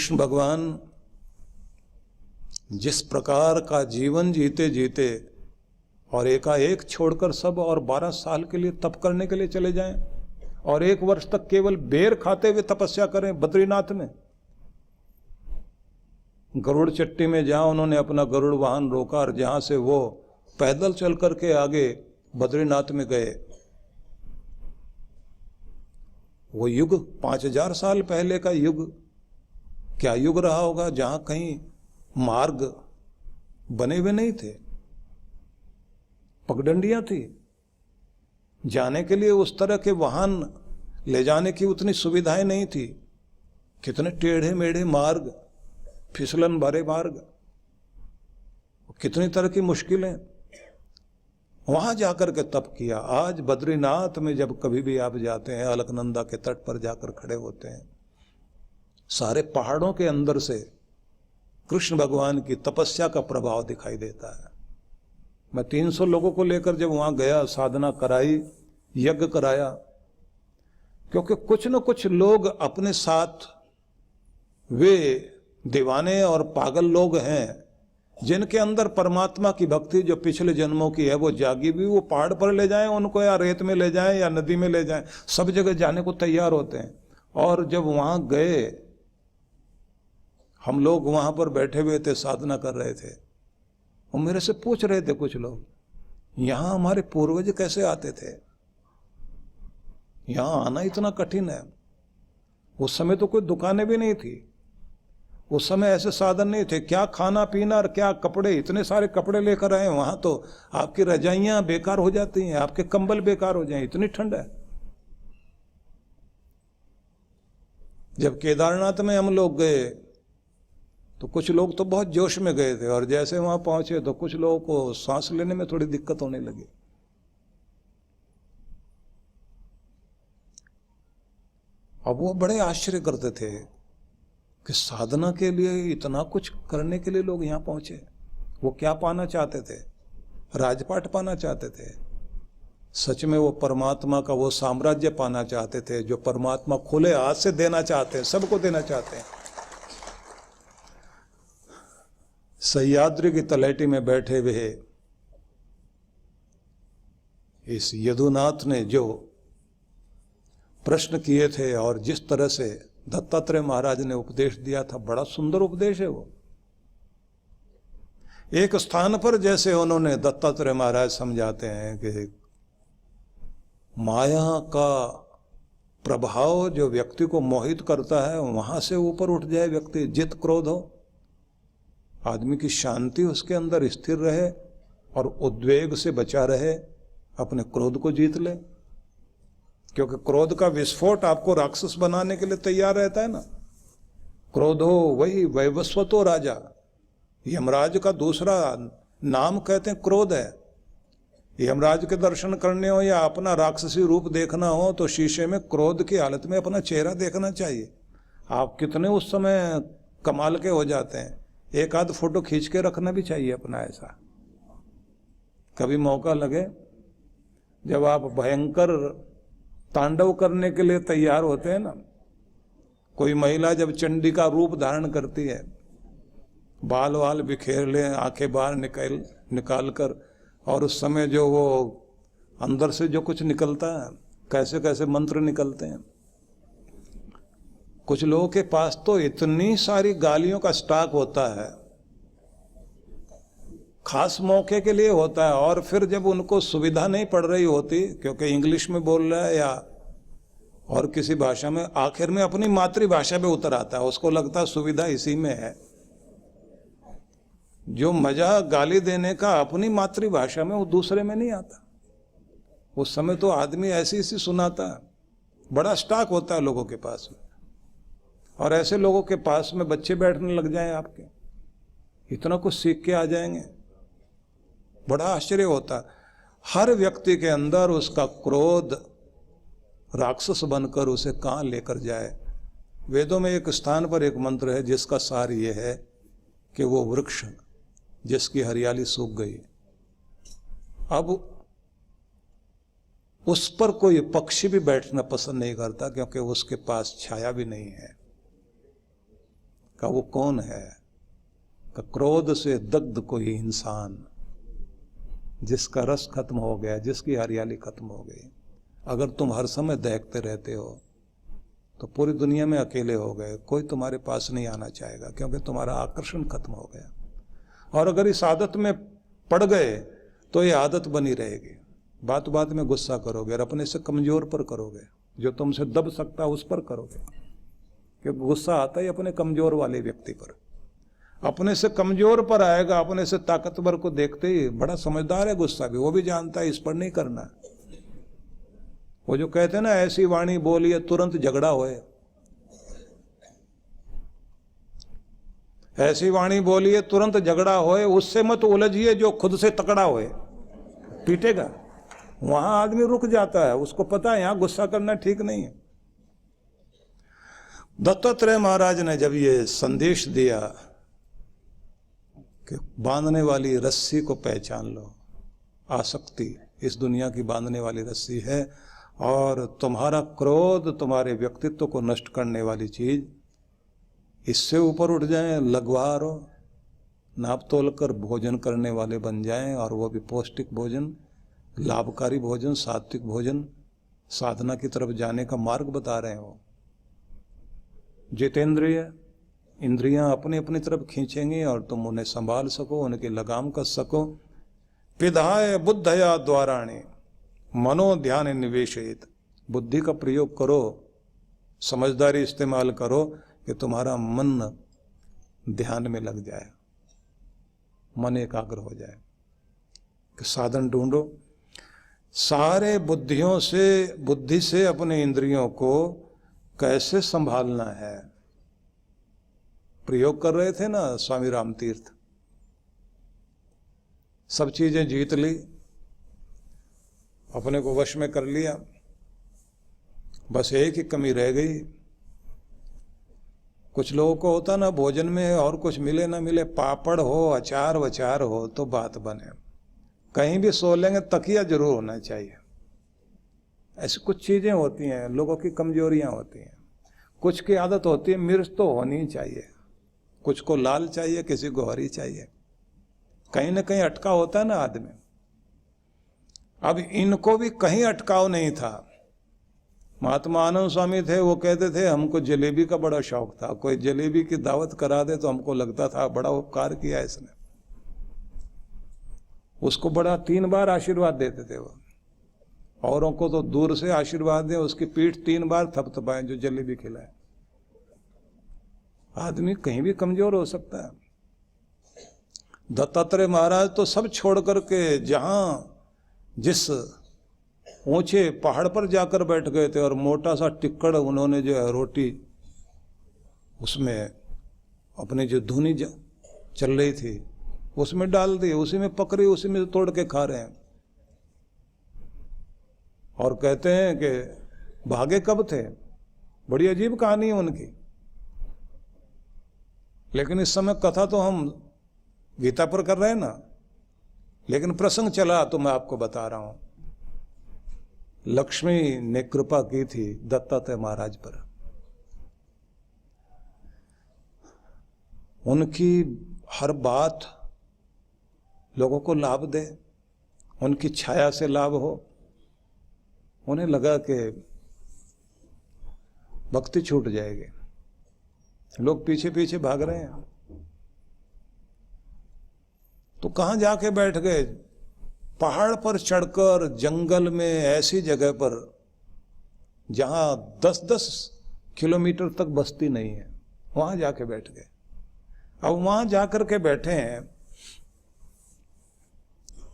कृष्ण भगवान जिस प्रकार का जीवन जीते जीते और एकाएक छोड़कर सब और 12 साल के लिए तप करने के लिए चले जाएं और 1 वर्ष तक केवल बेर खाते हुए तपस्या करें बद्रीनाथ में। गरुड़ चट्टी में जहां उन्होंने अपना गरुड़ वाहन रोका और जहां से वो पैदल चल करके आगे बद्रीनाथ में गए, वो युग 5000 साल पहले का युग क्या युग रहा होगा, जहां कहीं मार्ग बने हुए नहीं थे, पगडंडियां थी, जाने के लिए उस तरह के वाहन ले जाने की उतनी सुविधाएं नहीं थी, कितने टेढ़े मेढ़े मार्ग, फिसलन भरे मार्ग, कितनी तरह की मुश्किलें, वहां जाकर के तप किया। आज बद्रीनाथ में जब कभी भी आप जाते हैं, अलकनंदा के तट पर जाकर खड़े होते हैं, सारे पहाड़ों के अंदर से कृष्ण भगवान की तपस्या का प्रभाव दिखाई देता है। मैं 300 लोगों को लेकर जब वहां गया, साधना कराई, यज्ञ कराया, क्योंकि कुछ न कुछ लोग अपने साथ वे दीवाने और पागल लोग हैं जिनके अंदर परमात्मा की भक्ति जो पिछले जन्मों की है वो जागी भी, वो पहाड़ पर ले जाएं उनको, या रेत में ले जाएं या नदी में ले जाएं, सब जगह जाने को तैयार होते हैं। और जब वहां गए, हम लोग वहां पर बैठे हुए थे, साधना कर रहे थे, और मेरे से पूछ रहे थे कुछ लोग, यहां हमारे पूर्वज कैसे आते थे, यहां आना इतना कठिन है। उस समय तो कोई दुकानें भी नहीं थी, उस समय ऐसे साधन नहीं थे, क्या खाना पीना और क्या कपड़े, इतने सारे कपड़े लेकर आए, वहां तो आपकी रजाइयां बेकार हो जाती हैं, आपके कंबल बेकार हो जाएं, इतनी ठंड है। जब केदारनाथ में हम लोग गए तो कुछ लोग तो बहुत जोश में गए थे, और जैसे वहां पहुंचे तो कुछ लोगों को सांस लेने में थोड़ी दिक्कत होने लगी। अब वो बड़े आश्चर्य करते थे कि साधना के लिए इतना कुछ करने के लिए लोग यहां पहुंचे। वो क्या पाना चाहते थे? राजपाट पाना चाहते थे। सच में वो परमात्मा का वो साम्राज्य पाना चाहते थे जो परमात्मा खुले हाथ से देना चाहते हैं, सबको देना चाहते हैं। सह्याद्री की तलहटी में बैठे हुए इस यदुनाथ ने जो प्रश्न किए थे और जिस तरह से दत्तात्रेय महाराज ने उपदेश दिया था, बड़ा सुंदर उपदेश है वो। एक स्थान पर जैसे उन्होंने, दत्तात्रेय महाराज समझाते हैं कि माया का प्रभाव जो व्यक्ति को मोहित करता है, वहां से ऊपर उठ जाए व्यक्ति, जित क्रोध हो, आदमी की शांति उसके अंदर स्थिर रहे और उद्वेग से बचा रहे, अपने क्रोध को जीत ले, क्योंकि क्रोध का विस्फोट आपको राक्षस बनाने के लिए तैयार रहता है ना। क्रोधो वही वैवस्वतो राजा, यमराज का दूसरा नाम कहते हैं क्रोध है। यमराज के दर्शन करने हो या अपना राक्षसी रूप देखना हो तो शीशे में क्रोध की हालत में अपना चेहरा देखना चाहिए। आप कितने उस समय कमाल के हो जाते हैं, एक आध फोटो खींच के रखना भी चाहिए अपना। ऐसा कभी मौका लगे, जब आप भयंकर तांडव करने के लिए तैयार होते हैं ना, कोई महिला जब चंडी का रूप धारण करती है, बाल वाल बिखेर ले, आंखें बाहर निकाल कर, और उस समय जो वो अंदर से जो कुछ निकलता है, कैसे कैसे मंत्र निकलते हैं। कुछ लोगों के पास तो इतनी सारी गालियों का स्टॉक होता है, खास मौके के लिए होता है, और फिर जब उनको सुविधा नहीं पड़ रही होती, क्योंकि इंग्लिश में बोल रहा है या और किसी भाषा में, आखिर में अपनी मातृभाषा पे उतर आता है, उसको लगता है सुविधा इसी में है। जो मजा गाली देने का अपनी मातृभाषा में, वो दूसरे में नहीं आता। उस समय तो आदमी ऐसी ऐसी सुनाता है, बड़ा स्टॉक होता है लोगों के पास में, और ऐसे लोगों के पास में बच्चे बैठने लग जाएं आपके, इतना कुछ सीख के आ जाएंगे, बड़ा आश्चर्य होता है। हर व्यक्ति के अंदर उसका क्रोध राक्षस बनकर उसे कहां लेकर जाए। वेदों में एक स्थान पर एक मंत्र है जिसका सार यह है कि वो वृक्ष जिसकी हरियाली सूख गई, अब उस पर कोई पक्षी भी बैठना पसंद नहीं करता, क्योंकि उसके पास छाया भी नहीं है। का वो कौन है? का क्रोध से दग्ध कोई इंसान, जिसका रस खत्म हो गया, जिसकी हरियाली खत्म हो गई। अगर तुम हर समय दहकते रहते हो तो पूरी दुनिया में अकेले हो गए, कोई तुम्हारे पास नहीं आना चाहेगा, क्योंकि तुम्हारा आकर्षण खत्म हो गया। और अगर इस आदत में पड़ गए तो ये आदत बनी रहेगी। बात बात में गुस्सा करोगे और अपने से कमजोर पर करोगे, जो तुमसे दब सकता है उस पर करोगे, क्योंकि गुस्सा आता ही अपने कमजोर वाले व्यक्ति पर। अपने से कमजोर पर आएगा, अपने से ताकतवर को देखते ही, बड़ा समझदार है गुस्सा भी, वो भी जानता है इस पर नहीं करना। वो जो कहते हैं ना, ऐसी वाणी बोलिए तुरंत झगड़ा होए, ऐसी वाणी बोलिए तुरंत झगड़ा होए, उससे मत उलझिए जो खुद से तकड़ा होए, पीटेगा। वहां आदमी रुक जाता है, उसको पता है यहां गुस्सा करना ठीक नहीं है। दत्तात्रेय महाराज ने जब ये संदेश दिया कि बांधने वाली रस्सी को पहचान लो, आसक्ति इस दुनिया की बांधने वाली रस्सी है, और तुम्हारा क्रोध तुम्हारे व्यक्तित्व को नष्ट करने वाली चीज, इससे ऊपर उठ जाएं, लगवा रो, नाप तोल कर भोजन करने वाले बन जाएं, और वो भी पौष्टिक भोजन, लाभकारी भोजन, सात्विक भोजन, साधना की तरफ जाने का मार्ग बता रहे हो। जितेंद्रिय इंद्रियां अपनी अपनी तरफ खींचेंगी और तुम उन्हें संभाल सको, उनकी लगाम कस सको। पिधाय बुद्धया द्वाराणे मनो ध्यान निवेशित, बुद्धि का प्रयोग करो, समझदारी इस्तेमाल करो कि तुम्हारा मन ध्यान में लग जाए, मन एकाग्र हो जाए। कि साधन ढूंढो, सारे बुद्धि से अपने इंद्रियों को कैसे संभालना है प्रयोग कर रहे थे ना स्वामी रामतीर्थ। सब चीजें जीत ली, अपने को वश में कर लिया, बस एक ही कमी रह गई। कुछ लोगों को होता ना, भोजन में और कुछ मिले ना मिले, पापड़ हो, अचार वचार हो तो बात बने। कहीं भी सो लेंगे, तकिया जरूर होना चाहिए। ऐसी कुछ चीजें होती हैं, लोगों की कमजोरियां होती हैं। कुछ की आदत होती है मिर्च तो होनी चाहिए, कुछ को लाल चाहिए, किसी को हरी चाहिए, कहीं ना कहीं अटका होता है ना आदमी। अब इनको भी कहीं अटकाव नहीं था। महात्मा आनंद स्वामी थे, वो कहते थे हमको जलेबी का बड़ा शौक था, कोई जलेबी की दावत करा दे तो हमको लगता था बड़ा उपकार किया इसने। उसको बड़ा 3 बार आशीर्वाद देते थे वो। औरों को तो दूर से आशीर्वाद दे, उसकी पीठ 3 बार थपथपाए जो जलेबी खिलाए। आदमी कहीं भी कमजोर हो सकता है। दत्तात्रेय महाराज तो सब छोड़ करके जहां जिस ऊंचे पहाड़ पर जाकर बैठ गए थे, और मोटा सा टिक्कड़ उन्होंने जो है रोटी उसमें अपनी जो धुनी चल रही थी उसमें डाल दी, उसी में पकड़ी, उसी में तोड़ के खा रहे हैं। और कहते हैं कि भागे कब थे। बड़ी अजीब कहानी है उनकी। लेकिन इस समय कथा तो हम गीता पर कर रहे हैं ना, लेकिन प्रसंग चला तो मैं आपको बता रहा हूं। लक्ष्मी ने कृपा की थी दत्तात्रेय महाराज पर। उनकी हर बात लोगों को लाभ दे, उनकी छाया से लाभ हो। उन्हें लगा कि भक्ति छूट जाएगी, लोग पीछे पीछे भाग रहे हैं, तो कहां जाके बैठ गए। पहाड़ पर चढ़कर जंगल में ऐसी जगह पर जहां 10-10 किलोमीटर तक बस्ती नहीं है, वहां जाके बैठ गए। अब वहां जाकर के बैठे हैं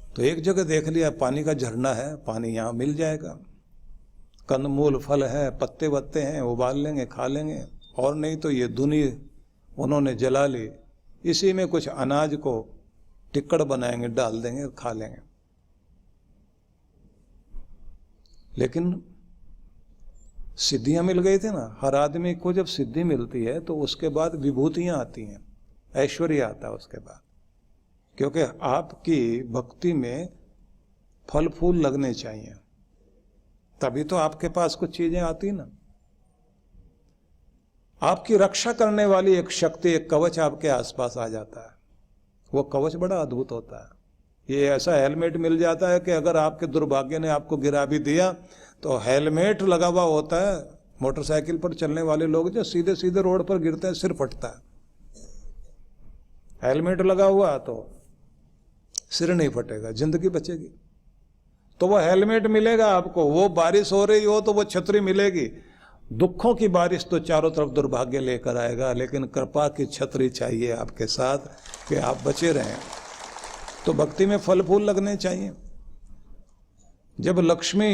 तो एक जगह देख लिया पानी का झरना है, पानी यहां मिल जाएगा, कंदमूल फल है, पत्ते वत्ते हैं, उबाल लेंगे खा लेंगे, और नहीं तो ये धुनी उन्होंने जला ली, इसी में कुछ अनाज को टिक्कड़ बनाएंगे, डाल देंगे और खा लेंगे। लेकिन सिद्धियां मिल गई थी ना। हर आदमी को जब सिद्धि मिलती है तो उसके बाद विभूतियां आती हैं, ऐश्वर्य आता है उसके बाद, क्योंकि आपकी भक्ति में फल फूल लगने चाहिए, तभी तो आपके पास कुछ चीजें आती ना। आपकी रक्षा करने वाली एक शक्ति, एक कवच आपके आसपास आ जाता है। वो कवच बड़ा अद्भुत होता है। ये ऐसा हेलमेट मिल जाता है कि अगर आपके दुर्भाग्य ने आपको गिरा भी दिया तो हेलमेट लगा हुआ होता है। मोटरसाइकिल पर चलने वाले लोग जो सीधे सीधे रोड पर गिरते हैं, सिर फटता है। हेलमेट लगा हुआ तो सिर नहीं फटेगा, जिंदगी बचेगी। तो वो हेलमेट मिलेगा आपको, वो बारिश हो रही हो तो वो छतरी मिलेगी। दुखों की बारिश तो चारों तरफ दुर्भाग्य लेकर आएगा, लेकिन कृपा की छतरी चाहिए आपके साथ कि आप बचे रहें। तो भक्ति में फल फूल लगने चाहिए। जब लक्ष्मी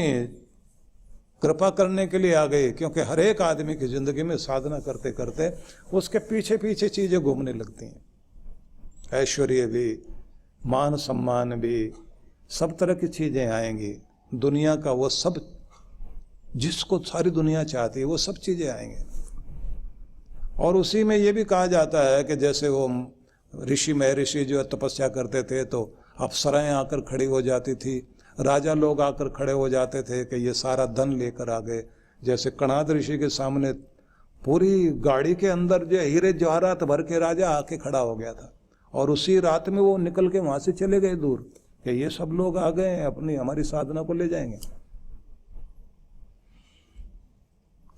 कृपा करने के लिए आ गई, क्योंकि हर एक आदमी की जिंदगी में साधना करते करते उसके पीछे पीछे चीजें घूमने लगती हैं। ऐश्वर्य भी, मान सम्मान भी, सब तरह की चीजें आएंगी। दुनिया का वो सब, जिसको सारी दुनिया चाहती है, वो सब चीजें आएंगे। और उसी में ये भी कहा जाता है कि जैसे वो ऋषि महर्षि जो तपस्या करते थे तो अप्सराएं आकर खड़ी हो जाती थी, राजा लोग आकर खड़े हो जाते थे कि ये सारा धन लेकर आ गए। जैसे कणाद ऋषि के सामने पूरी गाड़ी के अंदर जो हीरे जवाहरात भर के राजा आके खड़ा हो गया था, और उसी रात में वो निकल के वहां से चले गए दूर कि ये सब लोग आ गए हैं, अपनी हमारी साधना को ले जाएंगे।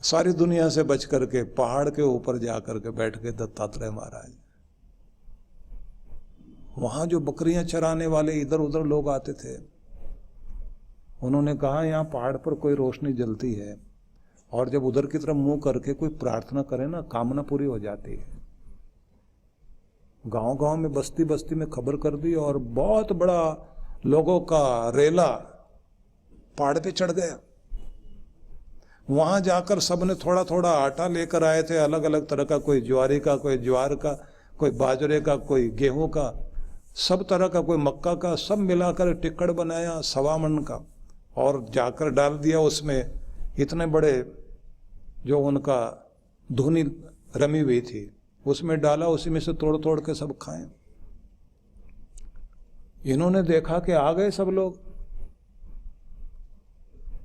सारी दुनिया से बच करके पहाड़ के ऊपर जाकर के बैठ गए दत्तात्रेय महाराज। वहां जो बकरियां चराने वाले इधर उधर लोग आते थे, उन्होंने कहा यहाँ पहाड़ पर कोई रोशनी जलती है, और जब उधर की तरफ मुंह करके कोई प्रार्थना करे ना, कामना पूरी हो जाती है। गांव गांव में, बस्ती बस्ती में खबर कर दी, और बहुत बड़ा लोगों का रेला पहाड़ पे चढ़ गया। वहां जाकर सबने थोड़ा थोड़ा आटा लेकर आए थे, अलग अलग तरह का, कोई ज्वारी का, कोई ज्वार का, कोई बाजरे का, कोई गेहूं का, सब तरह का, कोई मक्का का, सब मिलाकर टिक्कड़ बनाया 1.25 मन का, और जाकर डाल दिया उसमें। इतने बड़े जो उनका धुनी रमी हुई थी उसमें डाला, उसी में से तोड़ तोड़ के सब खाएं। इन्होंने देखा कि आ गए सब लोग,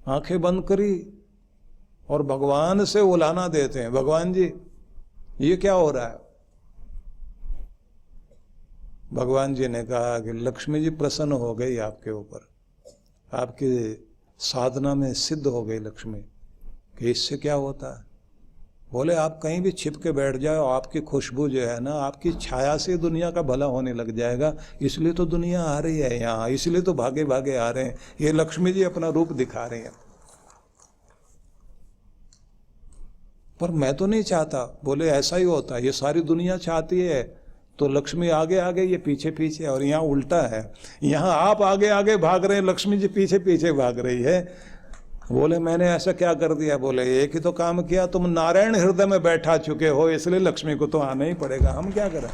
आंखें बंद करी और भगवान से उलाना देते हैं, भगवान जी ये क्या हो रहा है। भगवान जी ने कहा कि लक्ष्मी जी प्रसन्न हो गई आपके ऊपर, आपकी साधना में सिद्ध हो गई लक्ष्मी। कि इससे क्या होता है? बोले आप कहीं भी छिप के बैठ जाओ, आपकी खुशबू जो है ना, आपकी छाया से दुनिया का भला होने लग जाएगा। इसलिए तो दुनिया आ रही है यहाँ, इसलिए तो भागे भागे आ रहे हैं। ये लक्ष्मी जी अपना रूप दिखा रही हैं। पर मैं तो नहीं चाहता। बोले ऐसा ही होता है, ये सारी दुनिया चाहती है तो लक्ष्मी आगे आगे, ये पीछे पीछे, और यहाँ उल्टा है। यहाँ आप आगे आगे भाग रहे हैं, लक्ष्मी जी पीछे पीछे भाग रही है। बोले मैंने ऐसा क्या कर दिया? बोले एक ही तो काम किया, तुम नारायण हृदय में बैठा चुके हो, इसलिए लक्ष्मी को तो आना ही पड़ेगा, हम क्या करें।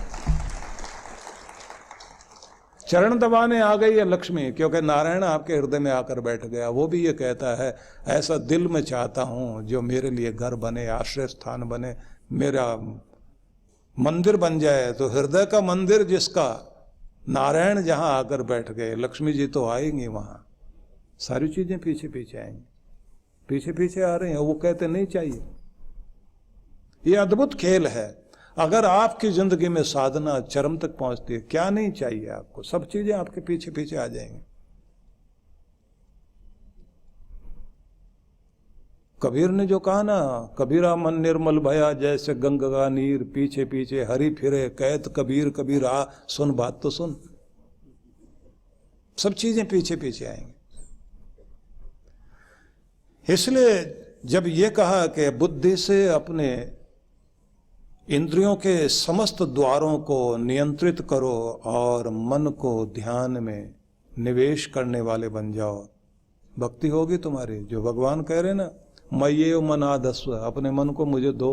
चरण दबाने आ गई है लक्ष्मी, क्योंकि नारायण आपके हृदय में आकर बैठ गया। वो भी ये कहता है ऐसा दिल में चाहता हूं जो मेरे लिए घर बने, आश्रय स्थान बने, मेरा मंदिर बन जाए। तो हृदय का मंदिर जिसका, नारायण जहां आकर बैठ गए, लक्ष्मी जी तो आएंगी वहां। सारी चीजें पीछे पीछे आएंगी, पीछे पीछे आ रही हैं। वो कहते नहीं चाहिए। ये अद्भुत खेल है। अगर आपकी जिंदगी में साधना चरम तक पहुंचती है, क्या नहीं चाहिए आपको, सब चीजें आपके पीछे पीछे आ जाएंगी। कबीर ने जो कहा ना, कबीरा मन निर्मल भया जैसे गंगा नीर, पीछे पीछे हरि फिरे कहत कबीर, कबीर आ सुन बात तो सुन। सब चीजें पीछे पीछे आएंगी। इसलिए जब ये कहा कि बुद्धि से अपने इंद्रियों के समस्त द्वारों को नियंत्रित करो और मन को ध्यान में निवेश करने वाले बन जाओ, भक्ति होगी तुम्हारी। जो भगवान कह रहे ना, मय्ये मन आधस्व, अपने मन को मुझे दो,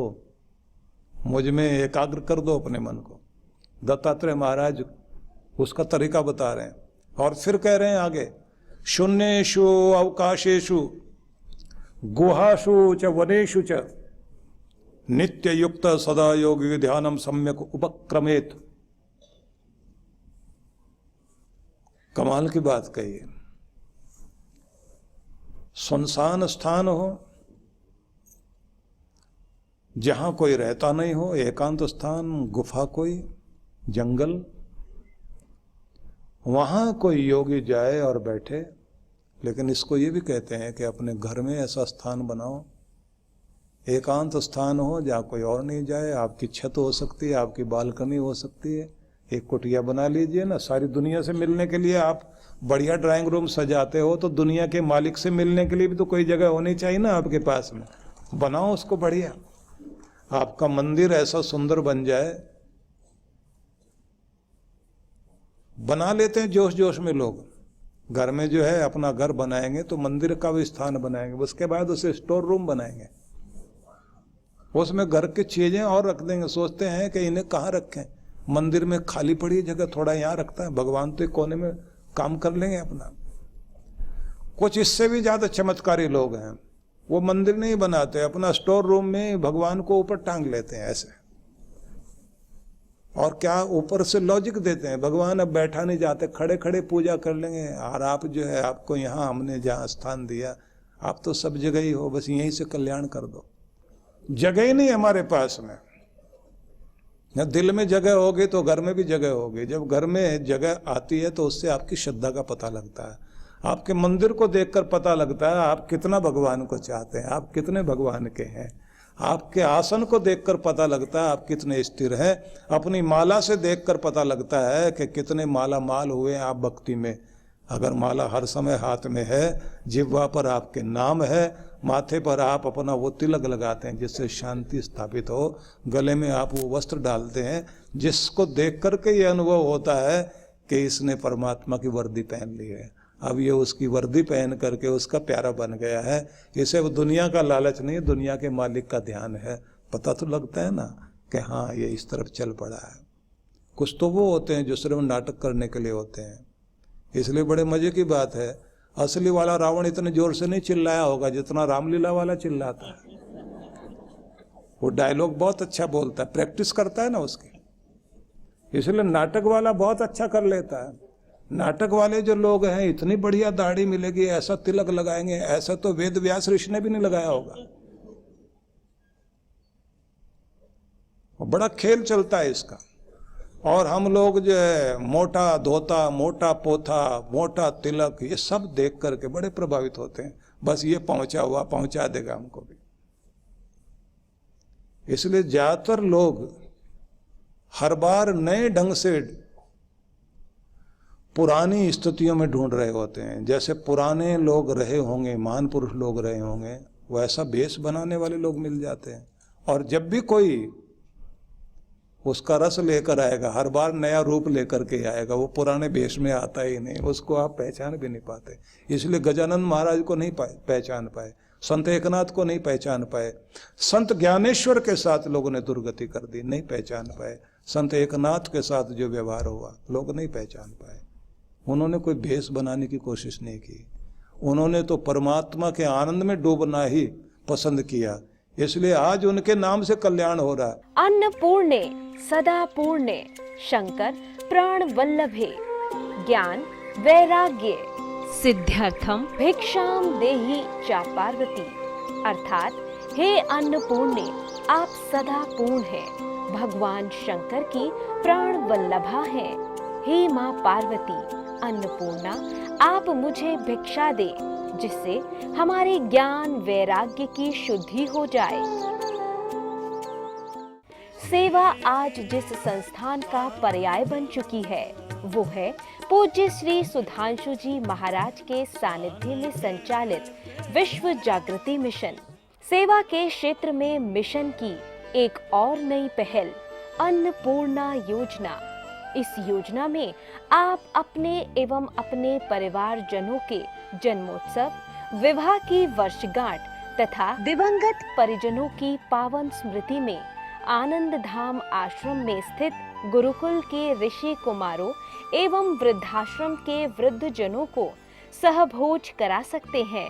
मुझ में एकाग्र कर दो अपने मन को। दत्तात्रेय महाराज उसका तरीका बता रहे हैं। और फिर कह रहे हैं आगे, शून्येषु अवकाशेषु गुहासु च वनेषु च नित्य युक्त सदा योगी ध्यानम सम्यक उपक्रमेत। कमाल की बात कही है। सुनसान स्थान हो, जहां कोई रहता नहीं हो, एकांत स्थान, गुफा कोई, जंगल, वहां कोई योगी जाए और बैठे। लेकिन इसको ये भी कहते हैं कि अपने घर में ऐसा स्थान बनाओ, एकांत स्थान हो जहाँ कोई और नहीं जाए। आपकी छत हो सकती है, आपकी बालकनी हो सकती है, एक कुटिया बना लीजिए ना। सारी दुनिया से मिलने के लिए आप बढ़िया ड्राइंग रूम सजाते हो तो दुनिया के मालिक से मिलने के लिए भी तो कोई जगह होनी चाहिए ना आपके पास में। बनाओ उसको बढ़िया, आपका मंदिर ऐसा सुंदर बन जाए। बना लेते हैं जोश जोश में लोग, घर में जो है अपना घर बनाएंगे तो मंदिर का भी स्थान बनाएंगे, उसके बाद उसे स्टोर रूम बनाएंगे, उसमें घर की चीजें और रख देंगे। सोचते हैं कि इन्हें कहाँ रखें, मंदिर में खाली पड़ी जगह थोड़ा यहाँ रखता है, भगवान तो एक कोने में काम कर लेंगे अपना। कुछ इससे भी ज्यादा चमत्कारी लोग हैं, वो मंदिर नहीं बनाते, अपना स्टोर रूम में भगवान को ऊपर टांग लेते हैं ऐसे, और क्या ऊपर से लॉजिक देते हैं, भगवान अब बैठा नहीं जाते, खड़े खड़े पूजा कर लेंगे। और आप जो है, आपको यहाँ हमने जहाँ स्थान दिया, आप तो सब जगह ही हो, बस यहीं से कल्याण कर दो। जगह ही नहीं हमारे पास में। दिल में जगह होगी तो घर में भी जगह होगी। जब घर में जगह आती है तो उससे आपकी श्रद्धा का पता लगता है, आपके मंदिर को देखकर पता लगता है आप कितना भगवान को चाहते हैं, आप कितने भगवान के हैं। आपके आसन को देखकर पता लगता है आप कितने स्थिर हैं। अपनी माला से देखकर पता लगता है कि कितने माला माल हुए हैं आप भक्ति में। अगर माला हर समय हाथ में है, जिह्वा पर आपके नाम है, माथे पर आप अपना वो तिलक लगाते हैं जिससे शांति स्थापित हो, गले में आप वो वस्त्र डालते हैं जिसको देख करके ये अनुभव होता है कि इसने परमात्मा की वर्दी पहन ली है, अब ये उसकी वर्दी पहन करके उसका प्यारा बन गया है। इसे वो दुनिया का लालच नहीं, दुनिया के मालिक का ध्यान है। पता तो लगता है ना कि हाँ ये इस तरफ चल पड़ा है। कुछ तो वो होते हैं जो सिर्फ नाटक करने के लिए होते हैं, इसलिए बड़े मजे की बात है, असली वाला रावण इतने जोर से नहीं चिल्लाया होगा जितना रामलीला वाला चिल्लाता है। वो डायलॉग बहुत अच्छा बोलता है, प्रैक्टिस करता है ना उसकी, इसलिए नाटक वाला बहुत अच्छा कर लेता है। नाटक वाले जो लोग हैं, इतनी बढ़िया दाढ़ी मिलेगी, ऐसा तिलक लगाएंगे, ऐसा तो वेद व्यास ऋषि ने भी नहीं लगाया होगा। बड़ा खेल चलता है इसका। और हम लोग जो है मोटा धोता, मोटा पोथा, मोटा तिलक, ये सब देख करके बड़े प्रभावित होते हैं, बस ये पहुंचा हुआ पहुंचा देगा हमको भी। इसलिए ज्यादातर लोग हर बार नए ढंग से पुरानी स्थितियों में ढूंढ रहे होते हैं। जैसे पुराने लोग रहे होंगे, महान पुरुष लोग रहे होंगे, वैसा भेष बनाने वाले लोग मिल जाते हैं। और जब भी कोई उसका रस लेकर आएगा, हर बार नया रूप लेकर के आएगा, वो पुराने भेष में आता ही नहीं, उसको आप पहचान भी नहीं पाते। इसलिए गजानन महाराज को नहीं पहचान पाए, संत एकनाथ को नहीं पहचान पाए, संत ज्ञानेश्वर के साथ लोगों ने दुर्गति कर दी, नहीं पहचान पाए। संत एकनाथ के साथ जो व्यवहार हुआ लोग नहीं पहचान पाए। उन्होंने कोई भेष बनाने की कोशिश नहीं की, उन्होंने तो परमात्मा के आनंद में डूबना ही पसंद किया, इसलिए आज उनके नाम से कल्याण हो रहा है। अन्नपूर्णे सदा पूर्णे शंकर प्राण वल्लभे ज्ञान वैराग्य सिद्ध्यर्थम भिक्षाम देहि चा पार्वती। अर्थात हे अन्नपूर्णे, आप सदा पूर्ण हैं, भगवान शंकर की प्राण वल्लभा हैं। हे माँ पार्वती अन्नपूर्णा, आप मुझे भिक्षा दे जिससे हमारे ज्ञान वैराग्य की शुद्धि हो जाए। सेवा आज जिस संस्थान का पर्याय बन चुकी है वो है पूज्य श्री सुधांशु जी महाराज के सानिध्य में संचालित विश्व जागृति मिशन। सेवा के क्षेत्र में मिशन की एक और नई पहल अन्नपूर्णा योजना। इस योजना में आप अपने एवं अपने परिवार जनों के जन्मोत्सव, विवाह की वर्षगांठ तथा दिवंगत परिजनों की पावन स्मृति में आनंद धाम आश्रम में स्थित गुरुकुल के ऋषि कुमारों एवं वृद्धाश्रम के वृद्ध जनों को सहभोज करा सकते हैं।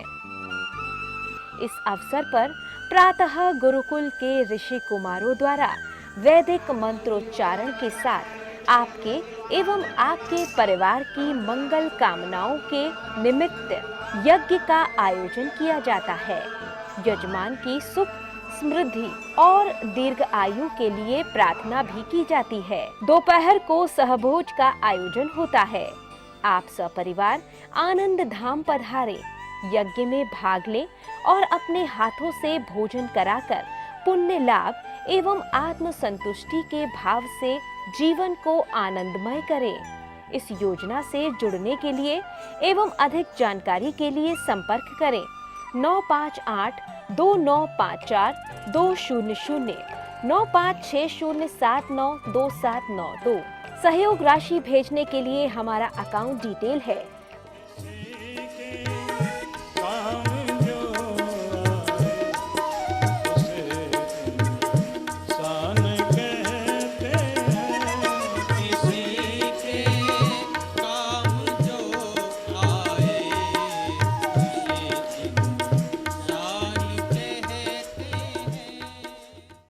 इस अवसर पर प्रातः गुरुकुल के ऋषि कुमारों द्वारा वैदिक मंत्रोच्चारण के साथ आपके एवं आपके परिवार की मंगल कामनाओं के निमित्त यज्ञ का आयोजन किया जाता है। यजमान की सुख समृद्धि और दीर्घ आयु के लिए प्रार्थना भी की जाती है। दोपहर को सहभोज का आयोजन होता है। आप सपरिवार आनंद धाम पधारें, यज्ञ में भाग लें और अपने हाथों से भोजन कराकर पुण्य लाभ एवं आत्म संतुष्टि के भाव से जीवन को आनंदमय करें। इस योजना से जुड़ने के लिए एवं अधिक जानकारी के लिए संपर्क करें 9582954200 9560792792। सहयोग राशि भेजने के लिए हमारा अकाउंट डिटेल है